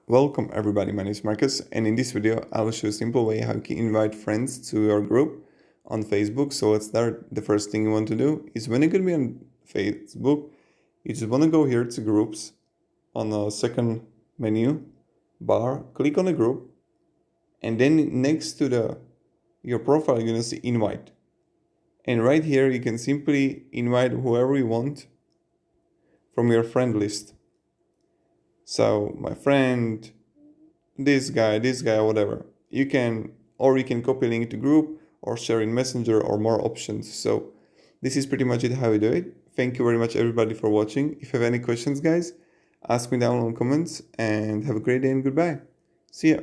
Welcome everybody, my name is Marcus, and in this video I will show you a simple way how you can invite friends to your group on Facebook. So let's start. The first thing you want to do is when you're going to be on Facebook, you just want to go here to groups on the second menu bar, click on the group, and then next to your profile you're going to see invite. And right here you can simply invite whoever you want from your friend list. So my friend, this guy, whatever. You can copy link to group or share in Messenger or more options. So this is pretty much it how you do it. Thank you very much everybody for watching. If you have any questions, guys, ask me down in the comments and have a great day and goodbye. See ya.